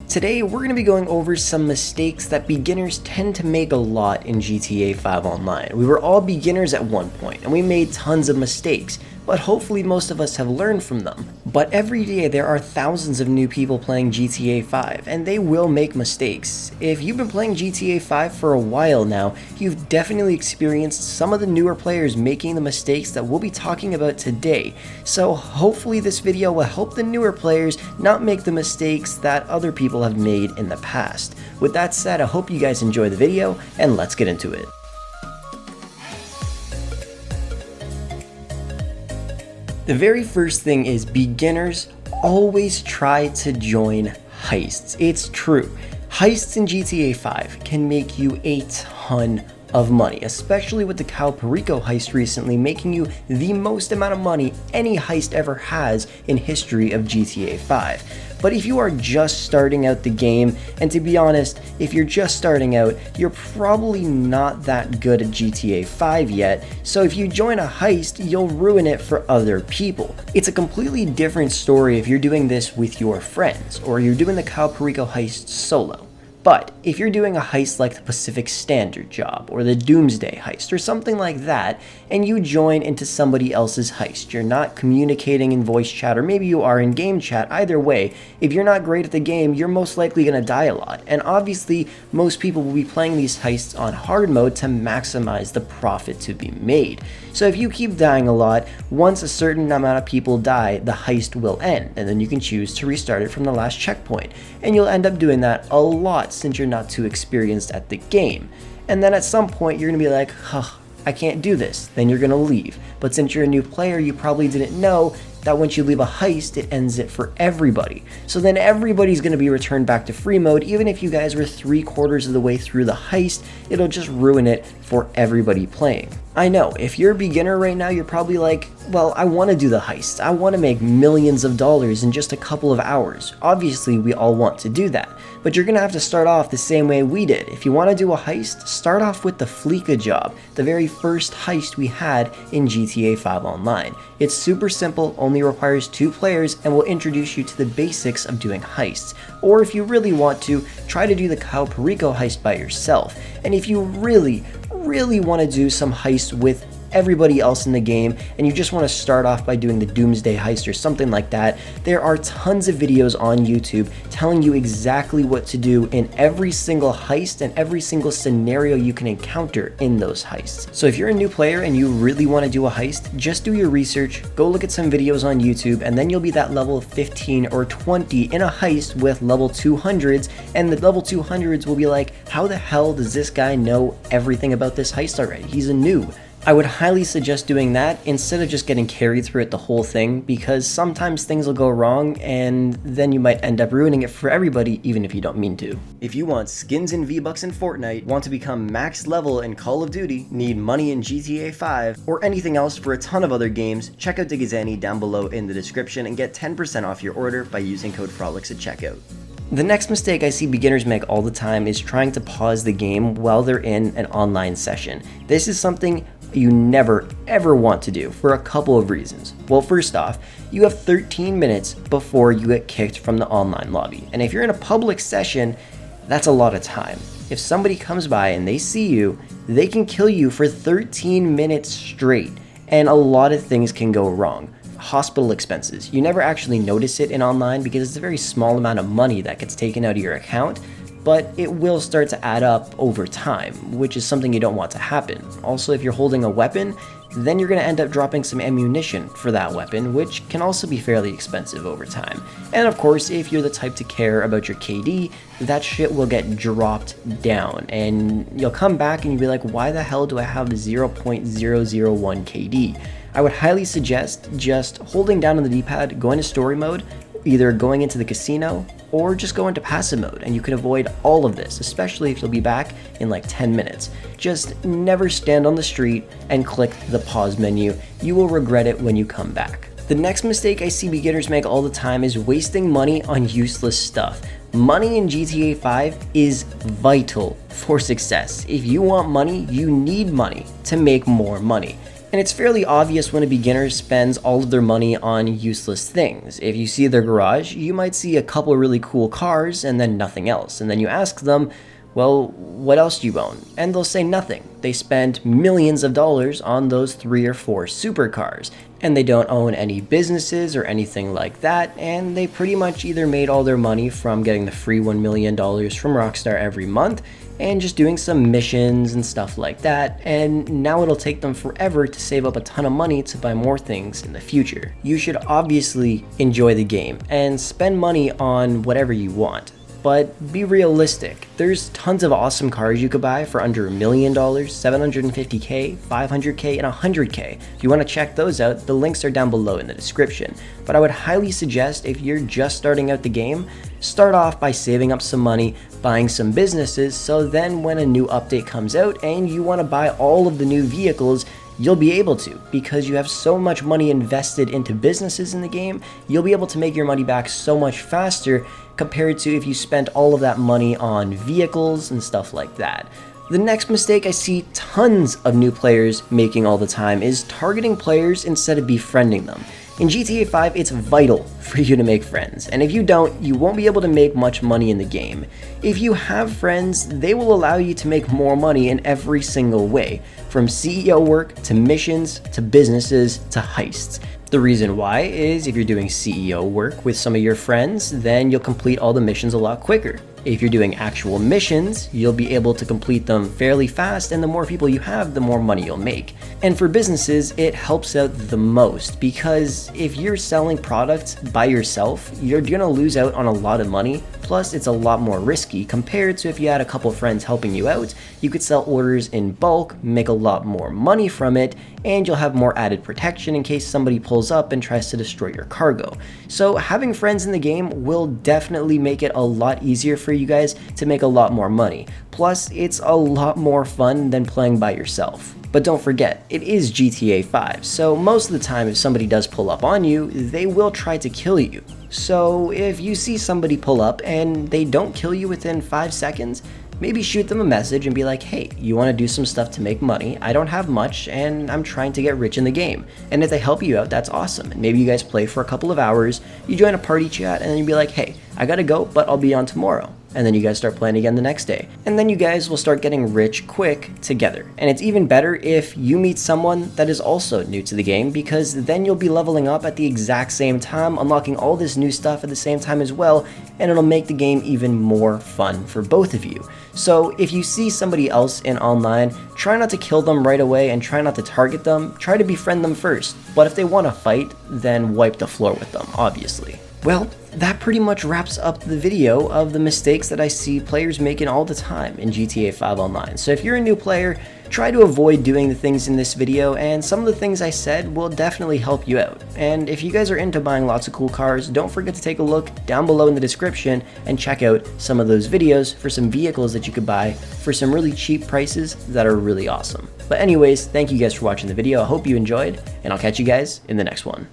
Today we're going to be going over some mistakes that beginners tend to make a lot in GTA 5 Online. We were all beginners at one point and we made tons of mistakes, but hopefully most of us have learned from them. But every day there are thousands of new people playing GTA 5 and they will make mistakes. If you've been playing GTA 5 for a while now, you've definitely experienced some of the newer players making the mistakes that we'll be talking about today. So hopefully this video will help the newer players not make the mistakes that other people have made in the past. With that said, I hope you guys enjoy the video and let's get into it. The very first thing is beginners always try to join heists. It's true. Heists in GTA 5 can make you a ton of money, especially with the Cal Perico heist recently making you the most amount of money any heist ever has in history of GTA 5. But if you are just starting out the game, and to be honest, if you're just starting out, you're probably not that good at GTA 5 yet, so if you join a heist, you'll ruin it for other people. It's a completely different story if you're doing this with your friends, or you're doing the Cal Perico heist solo. But if you're doing a heist like the Pacific Standard job or the Doomsday heist or something like that, and you join into somebody else's heist, you're not communicating in voice chat, or maybe you are in game chat, either way, if you're not great at the game, you're most likely going to die a lot. And obviously, most people will be playing these heists on hard mode to maximize the profit to be made. So if you keep dying a lot, once a certain amount of people die, the heist will end, and then you can choose to restart it from the last checkpoint. And you'll end up doing that a lot since you're not too experienced at the game. And then at some point you're going to be like, I can't do this. Then you're going to leave. But since you're a new player, you probably didn't know that once you leave a heist, it ends it for everybody. So then everybody's going to be returned back to free mode. Even if you guys were 3/4 of the way through the heist, it'll just ruin it for everybody playing. I know, if you're a beginner right now, you're probably like, well, I want to do the heist. I want to make millions of dollars in just a couple of hours. Obviously, we all want to do that. But you're going to have to start off the same way we did. If you want to do a heist, start off with the Fleeka job, the very first heist we had in GTA 5 Online. It's super simple, only requires 2 players, and will introduce you to the basics of doing heists. Or if you really want to, try to do the Cal Perico heist by yourself. And if you really want to do some heists with everybody else in the game, and you just want to start off by doing the Doomsday heist or something like that, there are tons of videos on YouTube telling you exactly what to do in every single heist and every single scenario you can encounter in those heists. So if you're a new player and you really want to do a heist, just do your research, go look at some videos on YouTube, and then you'll be that level 15 or 20 in a heist with level 200s, and the level 200s will be like, how the hell does this guy know everything about this heist already? He's a noob. I would highly suggest doing that instead of just getting carried through it the whole thing, because sometimes things will go wrong and then you might end up ruining it for everybody even if you don't mean to. If you want skins and V-Bucks in Fortnite, want to become max level in Call of Duty, need money in GTA 5, or anything else for a ton of other games, check out Digizani down below in the description and get 10% off your order by using code Frolics at checkout. The next mistake I see beginners make all the time is trying to pause the game while they're in an online session. This is something you never ever want to do for a couple of reasons. Well, first off, you have 13 minutes before you get kicked from the online lobby. And if you're in a public session, that's a lot of time. If somebody comes by and they see you, they can kill you for 13 minutes straight. And a lot of things can go wrong. Hospital expenses. You never actually notice it in online because it's a very small amount of money that gets taken out of your account, but it will start to add up over time, which is something you don't want to happen. Also, if you're holding a weapon, then you're going to end up dropping some ammunition for that weapon, which can also be fairly expensive over time. And of course, if you're the type to care about your KD, that shit will get dropped down, and you'll come back and you'll be like, why the hell do I have 0.001 KD? I would highly suggest just holding down on the D-pad, going to story mode, either going into the casino or just go into passive mode, and you can avoid all of this, especially if you'll be back in like 10 minutes. Just never stand on the street and click the pause menu. You will regret it when you come back. The next mistake I see beginners make all the time is wasting money on useless stuff. Money in GTA 5 is vital for success. If you want money, you need money to make more money. And it's fairly obvious when a beginner spends all of their money on useless things. If you see their garage, you might see a couple really cool cars and then nothing else. And then you ask them, well, what else do you own? And they'll say nothing. They spend millions of dollars on those 3 or 4 supercars. And they don't own any businesses or anything like that. And they pretty much either made all their money from getting the free $1 million from Rockstar every month and just doing some missions and stuff like that, and now it'll take them forever to save up a ton of money to buy more things in the future. You should obviously enjoy the game and spend money on whatever you want, but be realistic. There's tons of awesome cars you could buy for under $1 million, $750K, $500K, and $100K. If you want to check those out, the links are down below in the description. But I would highly suggest, if you're just starting out the game, start off by saving up some money, buying some businesses, so then when a new update comes out and you want to buy all of the new vehicles, you'll be able to, because you have so much money invested into businesses in the game. You'll be able to make your money back so much faster compared to if you spent all of that money on vehicles and stuff like that. The next mistake I see tons of new players making all the time is targeting players instead of befriending them. In GTA 5, it's vital for you to make friends, and if you don't, you won't be able to make much money in the game. If you have friends, they will allow you to make more money in every single way, from CEO work to missions to businesses to heists. The reason why is if you're doing CEO work with some of your friends, then you'll complete all the missions a lot quicker. If you're doing actual missions, you'll be able to complete them fairly fast, and the more people you have, the more money you'll make. And for businesses, it helps out the most, because if you're selling products by yourself, you're gonna lose out on a lot of money. Plus, it's a lot more risky compared to if you had a couple friends helping you out. You could sell orders in bulk, make a lot more money from it, and you'll have more added protection in case somebody pulls up and tries to destroy your cargo. So having friends in the game will definitely make it a lot easier for you guys to make a lot more money. Plus, it's a lot more fun than playing by yourself. But don't forget, it is GTA 5, so most of the time if somebody does pull up on you, they will try to kill you. So if you see somebody pull up and they don't kill you within 5 seconds, maybe shoot them a message and be like, hey, you want to do some stuff to make money? I don't have much and I'm trying to get rich in the game. And if they help you out, that's awesome. And maybe you guys play for a couple of hours, you join a party chat, and then you be like, hey, I gotta go, but I'll be on tomorrow. And then you guys start playing again the next day. And then you guys will start getting rich quick together. And it's even better if you meet someone that is also new to the game, because then you'll be leveling up at the exact same time, unlocking all this new stuff at the same time as well, and it'll make the game even more fun for both of you. So if you see somebody else in online, try not to kill them right away and try not to target them. Try to befriend them first. But if they want to fight, then wipe the floor with them, obviously. Well, that pretty much wraps up the video of the mistakes that I see players making all the time in GTA 5 Online. So if you're a new player, try to avoid doing the things in this video, and some of the things I said will definitely help you out. And if you guys are into buying lots of cool cars, don't forget to take a look down below in the description and check out some of those videos for some vehicles that you could buy for some really cheap prices that are really awesome. But anyways, thank you guys for watching the video. I hope you enjoyed, and I'll catch you guys in the next one.